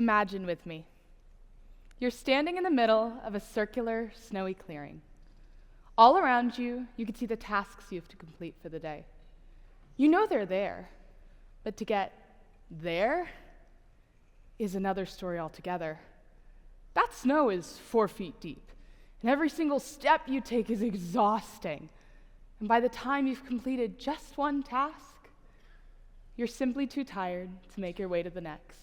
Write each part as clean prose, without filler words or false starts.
Imagine with me. You're standing in the middle of a circular, snowy clearing. All around you, you can see the tasks you have to complete for the day. You know they're there, but to get there is another story altogether. That snow is 4 feet deep, and every single step you take is exhausting. And by the time you've completed just one task, you're simply too tired to make your way to the next.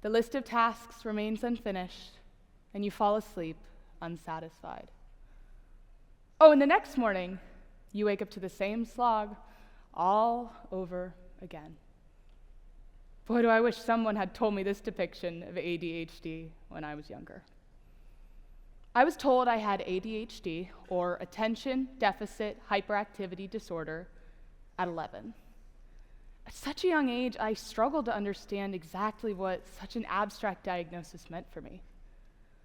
The list of tasks remains unfinished, and you fall asleep unsatisfied. Oh, and the next morning, you wake up to the same slog all over again. Boy, do I wish someone had told me this depiction of ADHD when I was younger. I was told I had ADHD, or Attention Deficit Hyperactivity Disorder, at 11. At such a young age, I struggled to understand exactly what such an abstract diagnosis meant for me.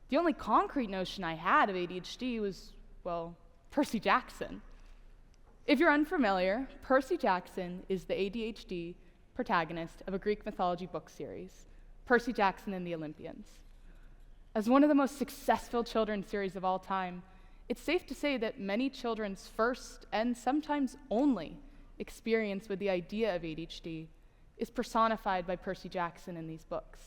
The only concrete notion I had of ADHD was, well, Percy Jackson. If you're unfamiliar, Percy Jackson is the ADHD protagonist of a Greek mythology book series, Percy Jackson and the Olympians. As one of the most successful children's series of all time, it's safe to say that many children's first and sometimes only experience with the idea of ADHD is personified by Percy Jackson in these books.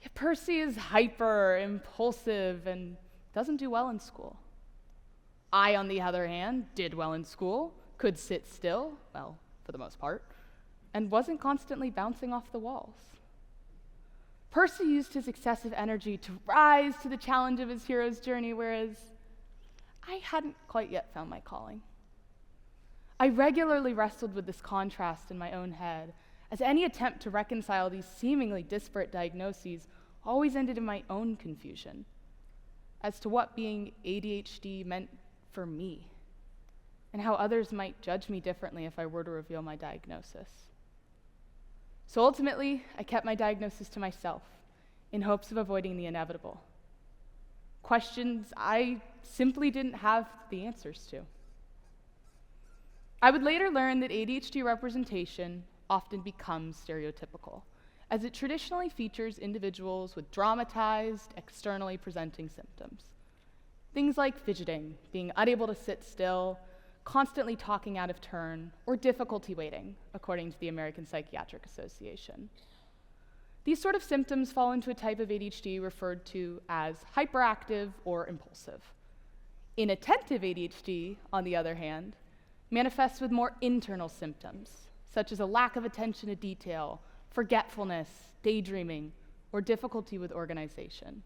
Yet Percy is hyper, impulsive, and doesn't do well in school. I, on the other hand, did well in school, could sit still, well, for the most part, and wasn't constantly bouncing off the walls. Percy used his excessive energy to rise to the challenge of his hero's journey, whereas I hadn't quite yet found my calling. I regularly wrestled with this contrast in my own head, as any attempt to reconcile these seemingly disparate diagnoses always ended in my own confusion as to what being ADHD meant for me, and how others might judge me differently if I were to reveal my diagnosis. So ultimately, I kept my diagnosis to myself in hopes of avoiding the inevitable. Questions I simply didn't have the answers to. I would later learn that ADHD representation often becomes stereotypical, as it traditionally features individuals with dramatized, externally presenting symptoms. Things like fidgeting, being unable to sit still, constantly talking out of turn, or difficulty waiting, according to the American Psychiatric Association. These sort of symptoms fall into a type of ADHD referred to as hyperactive or impulsive. Inattentive ADHD, on the other hand, manifests with more internal symptoms, such as a lack of attention to detail, forgetfulness, daydreaming, or difficulty with organization.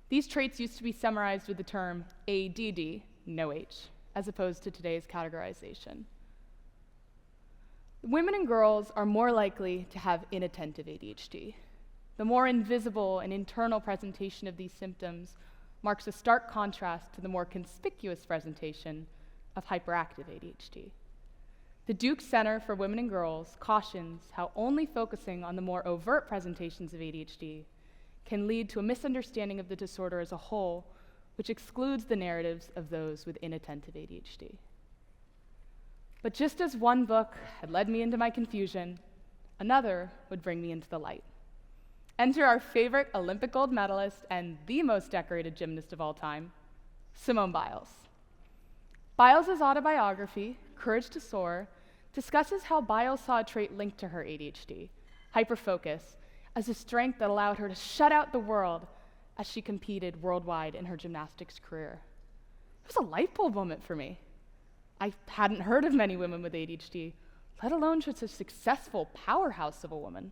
These traits used to be summarized with the term ADD, no H, as opposed to today's categorization. Women and girls are more likely to have inattentive ADHD. The more invisible and internal presentation of these symptoms marks a stark contrast to the more conspicuous presentation of hyperactive ADHD. The Duke Center for Women and Girls cautions how only focusing on the more overt presentations of ADHD can lead to a misunderstanding of the disorder as a whole, which excludes the narratives of those with inattentive ADHD. But just as one book had led me into my confusion, another would bring me into the light. Enter our favorite Olympic gold medalist and the most decorated gymnast of all time, Simone Biles. Biles' autobiography, Courage to Soar, discusses how Biles saw a trait linked to her ADHD, hyperfocus, as a strength that allowed her to shut out the world as she competed worldwide in her gymnastics career. It was a light bulb moment for me. I hadn't heard of many women with ADHD, let alone such a successful powerhouse of a woman.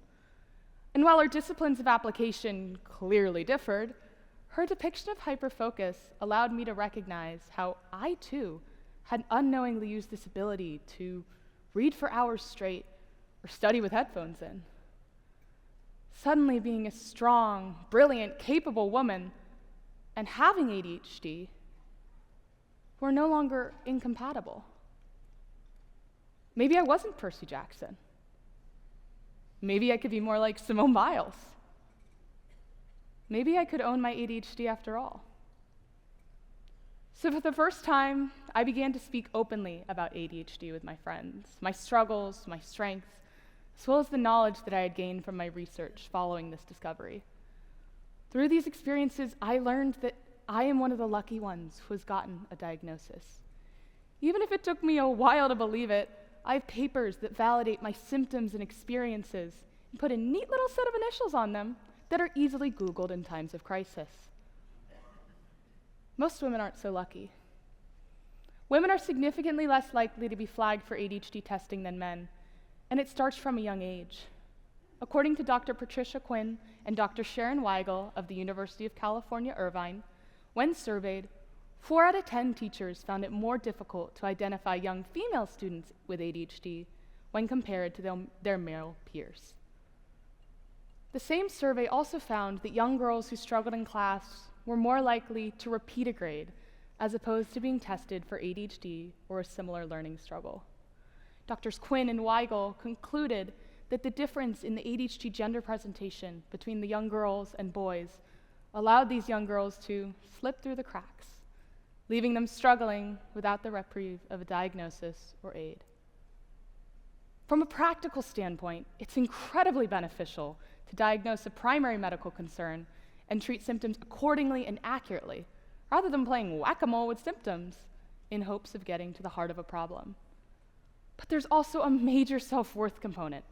And while our disciplines of application clearly differed, her depiction of hyperfocus allowed me to recognize how I, too, had unknowingly used this ability to read for hours straight or study with headphones in. Suddenly, being a strong, brilliant, capable woman and having ADHD were no longer incompatible. Maybe I wasn't Percy Jackson. Maybe I could be more like Simone Biles. Maybe I could own my ADHD after all. So for the first time, I began to speak openly about ADHD with my friends, my struggles, my strengths, as well as the knowledge that I had gained from my research following this discovery. Through these experiences, I learned that I am one of the lucky ones who has gotten a diagnosis. Even if it took me a while to believe it, I have papers that validate my symptoms and experiences and put a neat little set of initials on them that are easily Googled in times of crisis. Most women aren't so lucky. Women are significantly less likely to be flagged for ADHD testing than men, and it starts from a young age. According to Dr. Patricia Quinn and Dr. Sharon Weigel of the University of California, Irvine, when surveyed, 4 out of 10 teachers found it more difficult to identify young female students with ADHD when compared to their male peers. The same survey also found that young girls who struggled in class were more likely to repeat a grade as opposed to being tested for ADHD or a similar learning struggle. Doctors Quinn and Weigel concluded that the difference in the ADHD gender presentation between the young girls and boys allowed these young girls to slip through the cracks, leaving them struggling without the reprieve of a diagnosis or aid. From a practical standpoint, it's incredibly beneficial to diagnose a primary medical concern and treat symptoms accordingly and accurately, rather than playing whack-a-mole with symptoms in hopes of getting to the heart of a problem. But there's also a major self-worth component.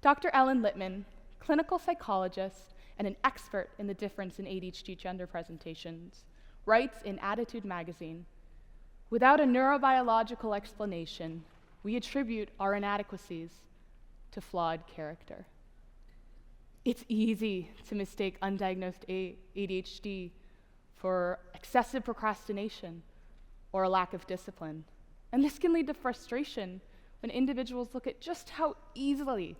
Dr. Ellen Littman, clinical psychologist and an expert in the difference in ADHD gender presentations, writes in Attitude magazine, "Without a neurobiological explanation, we attribute our inadequacies to flawed character." It's easy to mistake undiagnosed ADHD for excessive procrastination or a lack of discipline. And this can lead to frustration when individuals look at just how easily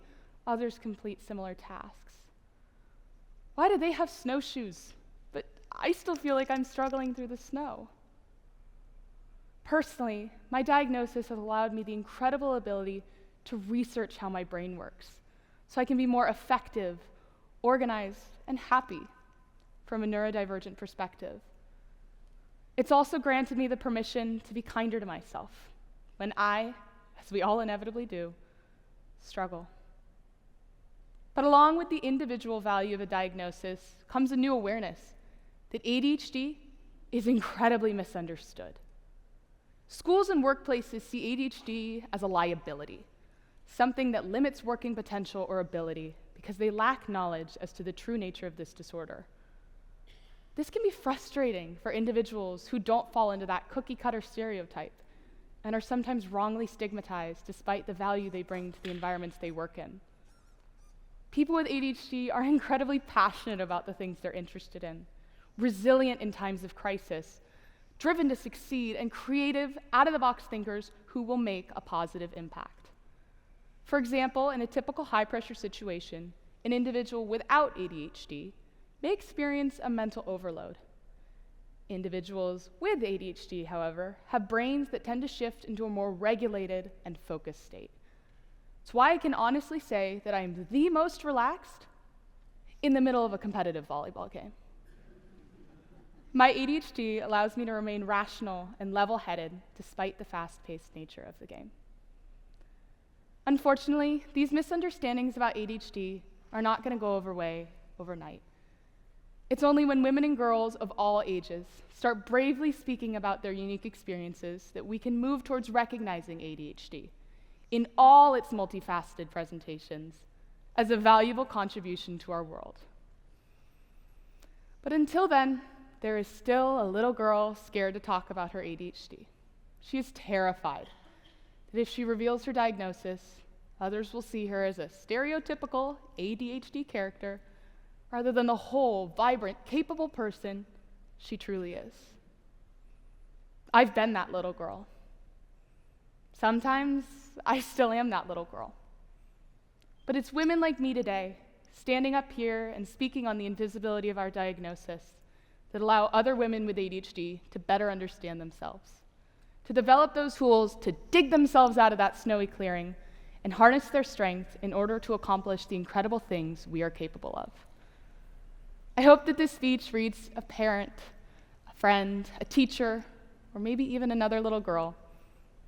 others complete similar tasks. Why do they have snowshoes, but I still feel like I'm struggling through the snow? Personally, my diagnosis has allowed me the incredible ability to research how my brain works, so I can be more effective, organized, and happy from a neurodivergent perspective. It's also granted me the permission to be kinder to myself when I, as we all inevitably do, struggle. But along with the individual value of a diagnosis comes a new awareness that ADHD is incredibly misunderstood. Schools and workplaces see ADHD as a liability, something that limits working potential or ability because they lack knowledge as to the true nature of this disorder. This can be frustrating for individuals who don't fall into that cookie-cutter stereotype and are sometimes wrongly stigmatized despite the value they bring to the environments they work in. People with ADHD are incredibly passionate about the things they're interested in, resilient in times of crisis, driven to succeed, and creative, out-of-the-box thinkers who will make a positive impact. For example, in a typical high-pressure situation, an individual without ADHD may experience a mental overload. Individuals with ADHD, however, have brains that tend to shift into a more regulated and focused state. It's why I can honestly say that I am the most relaxed in the middle of a competitive volleyball game. My ADHD allows me to remain rational and level-headed despite the fast-paced nature of the game. Unfortunately, these misunderstandings about ADHD are not going to go away overnight. It's only when women and girls of all ages start bravely speaking about their unique experiences that we can move towards recognizing ADHD in all its multifaceted presentations as a valuable contribution to our world. But until then, there is still a little girl scared to talk about her ADHD. She is terrified that if she reveals her diagnosis, others will see her as a stereotypical ADHD character rather than the whole, vibrant, capable person she truly is. I've been that little girl. Sometimes I still am that little girl. But it's women like me today, standing up here and speaking on the invisibility of our diagnosis, that allow other women with ADHD to better understand themselves, to develop those tools to dig themselves out of that snowy clearing and harness their strength in order to accomplish the incredible things we are capable of. I hope that this speech reads a parent, a friend, a teacher, or maybe even another little girl,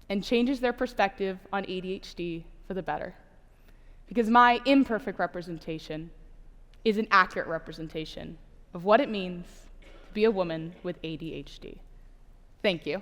and changes their perspective on ADHD for the better. because my imperfect representation is an accurate representation of what it means to be a woman with ADHD. Thank you.